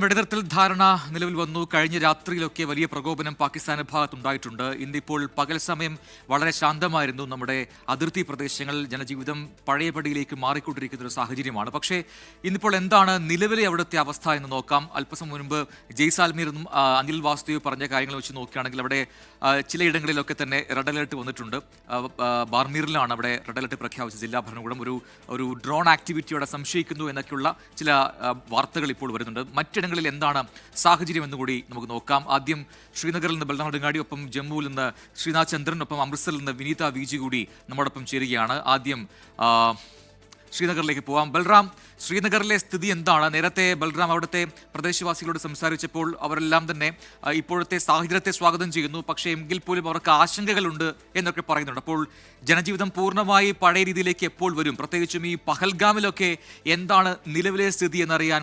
വെടിനിർത്തൽ ധാരണ നിലവിൽ വന്നു. കഴിഞ്ഞ രാത്രിയിലൊക്കെ വലിയ പ്രകോപനം പാകിസ്ഥാന്റെ ഭാഗത്തുണ്ടായിട്ടുണ്ട്. ഇന്നിപ്പോൾ പകൽ സമയം വളരെ ശാന്തമായിരുന്നു. നമ്മുടെ അതിർത്തി പ്രദേശങ്ങളിൽ ജനജീവിതം പഴയപടിയിലേക്ക് മാറിക്കൊണ്ടിരിക്കുന്ന ഒരു സാഹചര്യമാണ്. പക്ഷേ ഇന്നിപ്പോൾ എന്താണ് നിലവിലെ അവിടുത്തെ അവസ്ഥ എന്ന് നോക്കാം. അല്പസമയം മുൻപ് ജയ്സാൽമീർ എന്നും അനിൽ വാസുദേവ് പറഞ്ഞ കാര്യങ്ങൾ വെച്ച് നോക്കുകയാണെങ്കിൽ അവിടെ ചിലയിടങ്ങളിലൊക്കെ തന്നെ റെഡ് അലേർട്ട് വന്നിട്ടുണ്ട്. ബാർമീറിലാണ് അവിടെ റെഡ് അലേർട്ട് പ്രഖ്യാപിച്ച ജില്ലാ ഭരണകൂടം. ഒരു ഡ്രോൺ ആക്ടിവിറ്റിയോടെ സംശയിക്കുന്നു എന്നൊക്കെയുള്ള ചില വാർത്തകൾ ഇപ്പോൾ വരുന്നുണ്ട്. മറ്റിടങ്ങളിൽ എന്താണ് സാഹചര്യം എന്നുകൂടി നമുക്ക് നോക്കാം. ആദ്യം ശ്രീനഗറിൽ നിന്ന് ബൽറാം നെടുങ്ങാടി, ഒപ്പം ജമ്മുവിൽ നിന്ന് ശ്രീനാഥ് ചന്ദ്രൻ, ഒപ്പം അമൃത്സറിൽ നിന്ന് വിനീത വി ജി കൂടി നമ്മോടൊപ്പം ചേരുകയാണ്. ആദ്യം ശ്രീനഗറിലേക്ക് പോവാം. ബൽറാം, ശ്രീനഗറിലെ സ്ഥിതി എന്താണ്? നേരത്തെ ബൽറാം അവിടുത്തെ പ്രദേശവാസികളോട് സംസാരിച്ചപ്പോൾ അവരെല്ലാം തന്നെ ഇപ്പോഴത്തെ സാഹചര്യത്തെ സ്വാഗതം ചെയ്യുന്നു. പക്ഷേ എങ്കിൽ പോലും അവർക്ക് ആശങ്കകളുണ്ട് എന്നൊക്കെ പറയുന്നുണ്ട്. അപ്പോൾ ജനജീവിതം പൂർണ്ണമായി പഴയ രീതിയിലേക്ക് എപ്പോൾ വരും? പ്രത്യേകിച്ചും ഈ പഹൽഗാമിലൊക്കെ എന്താണ് നിലവിലെ സ്ഥിതി എന്നറിയാൻ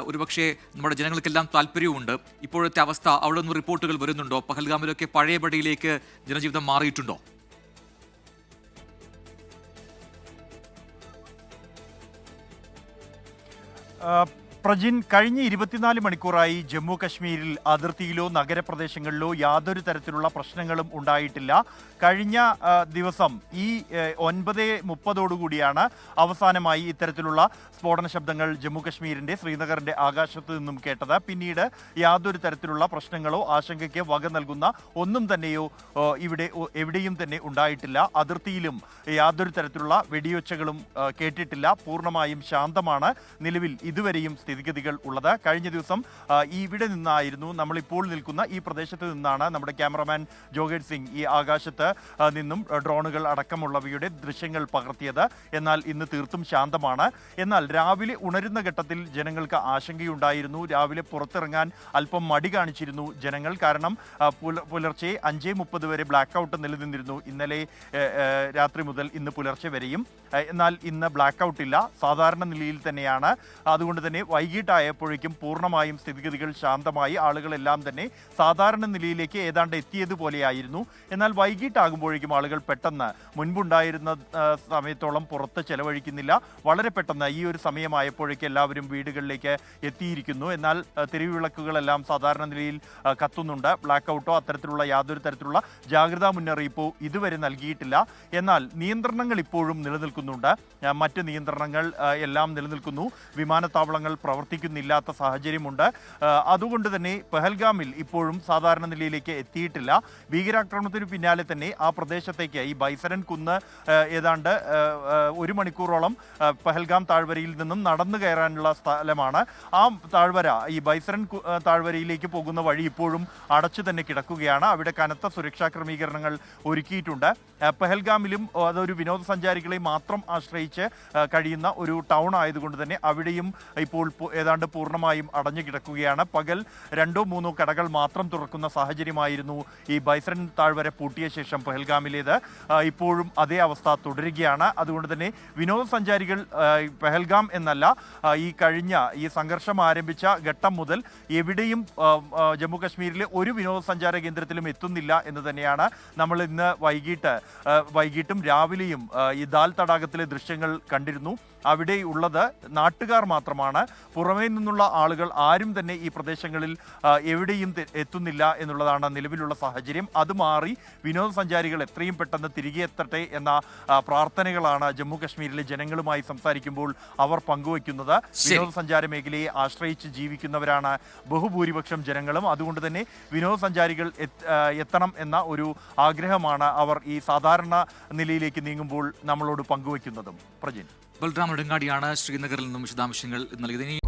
ഒരുപക്ഷെ നമ്മുടെ ജനങ്ങൾക്കെല്ലാം താല്പര്യവുമുണ്ട്. ഇപ്പോഴത്തെ അവസ്ഥ, അവിടെ നിന്ന് റിപ്പോർട്ടുകൾ വരുന്നുണ്ടോ? പഹൽഗാമിലൊക്കെ പഴയപടിയിലേക്ക് ജനജീവിതം മാറിയിട്ടുണ്ടോ? പ്രജിൻ, കഴിഞ്ഞ 24 മണിക്കൂറായി ജമ്മു കശ്മീരിൽ അതിർത്തിയിലോ നഗരപ്രദേശങ്ങളിലോ യാതൊരു തരത്തിലുള്ള പ്രശ്നങ്ങളും ഉണ്ടായിട്ടില്ല. കഴിഞ്ഞ ദിവസം ഈ 9:30 അവസാനമായി ഇത്തരത്തിലുള്ള സ്ഫോടന ശബ്ദങ്ങൾ ജമ്മു കശ്മീരിൻ്റെ ശ്രീനഗറിൻ്റെ ആകാശത്ത് നിന്നും കേട്ടത്. പിന്നീട് യാതൊരു തരത്തിലുള്ള പ്രശ്നങ്ങളോ ആശങ്കയ്ക്ക് വക നൽകുന്ന ഒന്നും തന്നെയോ ഇവിടെ എവിടെയും തന്നെ ഉണ്ടായിട്ടില്ല. അതിർത്തിയിലും യാതൊരു തരത്തിലുള്ള വെടിയൊച്ചകളും കേട്ടിട്ടില്ല. പൂർണ്ണമായും ശാന്തമാണ് നിലവിൽ ഇതുവരെയും സ്ഥിതിഗതികൾ ഉള്ളത്. കഴിഞ്ഞ ദിവസം ഇവിടെ നിന്നായിരുന്നു, നമ്മളിപ്പോൾ നിൽക്കുന്ന ഈ പ്രദേശത്ത് നിന്നാണ് നമ്മുടെ ക്യാമറമാൻ ജോഗേഡ് സിംഗ് ഈ ആകാശത്ത് നിന്നും ഡ്രോണുകൾ അടക്കമുള്ളവയുടെ ദൃശ്യങ്ങൾ പകർത്തിയത്. എന്നാൽ ഇന്ന് തീർത്തും ശാന്തമാണ്. എന്നാൽ രാവിലെ ഉണരുന്ന ഘട്ടത്തിൽ ജനങ്ങൾക്ക് ആശങ്കയുണ്ടായിരുന്നു. രാവിലെ പുറത്തിറങ്ങാൻ അല്പം മടി കാണിച്ചിരുന്നു ജനങ്ങൾ. കാരണം പുലർച്ചെ 5:30 വരെ ബ്ലാക്ക് ഔട്ട് നിലനിന്നിരുന്നു, ഇന്നലെ രാത്രി മുതൽ ഇന്ന് പുലർച്ചെ വരെയും. എന്നാൽ ഇന്ന് ബ്ലാക്ക് ഔട്ട് ഇല്ല, സാധാരണ നിലയിൽ തന്നെയാണ്. അതുകൊണ്ട് തന്നെ വൈകിട്ടായപ്പോഴേക്കും പൂർണ്ണമായും സ്ഥിതിഗതികൾ ശാന്തമായി. ആളുകളെല്ലാം തന്നെ സാധാരണ നിലയിലേക്ക് ഏതാണ്ട് എത്തിയതുപോലെയായിരുന്നു. എന്നാൽ വൈകിട്ടാകുമ്പോഴേക്കും ആളുകൾ പെട്ടെന്ന് മുൻപുണ്ടായിരുന്ന സമയത്തോളം പുറത്ത് ചെലവഴിക്കുന്നില്ല. വളരെ പെട്ടെന്ന് ഈ ഒരു സമയമായപ്പോഴേക്കും എല്ലാവരും വീടുകളിലേക്ക് എത്തിയിരിക്കുന്നു. എന്നാൽ തെരുവിളക്കുകളെല്ലാം സാധാരണ നിലയിൽ കത്തുന്നുണ്ട്. ബ്ലാക്ക് ഔട്ടോ അത്തരത്തിലുള്ള യാതൊരു തരത്തിലുള്ള ജാഗ്രതാ മുന്നറിയിപ്പോ ഇതുവരെ നൽകിയിട്ടില്ല. എന്നാൽ നിയന്ത്രണങ്ങൾ ഇപ്പോഴും നിലനിൽക്കുന്നുണ്ട്. മറ്റ് നിയന്ത്രണങ്ങൾ എല്ലാം നിലനിൽക്കുന്നു. വിമാനത്താവളങ്ങൾ പ്രവർത്തിക്കുന്നില്ലാത്ത സാഹചര്യമുണ്ട്. അതുകൊണ്ട് തന്നെ പെഹൽഗാമിൽ ഇപ്പോഴും സാധാരണ നിലയിലേക്ക് എത്തിയിട്ടില്ല. ഭീകരാക്രമണത്തിന് പിന്നാലെ തന്നെ ആ പ്രദേശത്തേക്ക്, ഈ ബൈസരൻ കുന്ന് ഏതാണ്ട് 1 മണിക്കൂറോളം പെഹൽഗാം താഴ്വരയിൽ നിന്നും നടന്നു കയറാനുള്ള സ്ഥലമാണ്. ആ താഴ്വര, ഈ ബൈസരൻ താഴ്വരയിലേക്ക് പോകുന്ന വഴി ഇപ്പോഴും അടച്ചു തന്നെ കിടക്കുകയാണ്. അവിടെ കനത്ത സുരക്ഷാ ക്രമീകരണങ്ങൾ ഒരുക്കിയിട്ടുണ്ട്. പെഹൽഗാമിലും അതൊരു വിനോദസഞ്ചാരികളെ മാത്രം ആശ്രയിച്ച് കഴിയുന്ന ഒരു ടൗൺ ആയതുകൊണ്ട് തന്നെ അവിടെയും ഇപ്പോൾ ഏതാണ്ട് പൂർണ്ണമായും അടഞ്ഞു കിടക്കുകയാണ്. പകൽ 2-3 കടകൾ മാത്രം തുറക്കുന്ന സാഹചര്യമായിരുന്നു ഈ ബൈസരൻ താഴ്വര പൂട്ടിയ ശേഷം പെഹൽഗാമിലേത്. ഇപ്പോഴും അതേ അവസ്ഥ തുടരുകയാണ്. അതുകൊണ്ട് തന്നെ വിനോദസഞ്ചാരികൾ പെഹൽഗാം എന്നല്ല, ഈ സംഘർഷം ആരംഭിച്ച ഘട്ടം മുതൽ എവിടെയും ജമ്മു കശ്മീരിലെ ഒരു വിനോദസഞ്ചാര കേന്ദ്രത്തിലും എത്തുന്നില്ല എന്ന് തന്നെയാണ് നമ്മൾ ഇന്ന് വൈകിട്ടും രാവിലെയും ഈ ദാൽ തടാകത്തിലെ ദൃശ്യങ്ങൾ കണ്ടിരുന്നു. അവിടെ ഉള്ളത് നാട്ടുകാർ മാത്രമാണ്. പുറമേ നിന്നുള്ള ആളുകൾ ആരും തന്നെ ഈ പ്രദേശങ്ങളിൽ എവിടെയും എത്തുന്നില്ല എന്നുള്ളതാണ് നിലവിലുള്ള സാഹചര്യം. അത് മാറി വിനോദസഞ്ചാരികൾ എത്രയും പെട്ടെന്ന് തിരികെ എത്തട്ടെ എന്ന പ്രാർത്ഥനകളാണ് ജമ്മു കശ്മീരിലെ ജനങ്ങളുമായി സംസാരിക്കുമ്പോൾ അവർ പങ്കുവയ്ക്കുന്നത്. വിനോദസഞ്ചാര മേഖലയെ ആശ്രയിച്ച് ജീവിക്കുന്നവരാണ് ബഹുഭൂരിപക്ഷം ജനങ്ങളും. അതുകൊണ്ട് തന്നെ വിനോദസഞ്ചാരികൾ എത്തണം എന്ന ഒരു ആഗ്രഹമാണ് അവർ ഈ സാധാരണ നിലയിലേക്ക് നീങ്ങുമ്പോൾ നമ്മളോട് പങ്കുവയ്ക്കുന്നതും. പ്രജിൻ, ബൽറാം നെടുങ്ങാടിയാണ് ശ്രീനഗറിൽ നിന്നും വിശദാംശങ്ങൾ നൽകിയത്.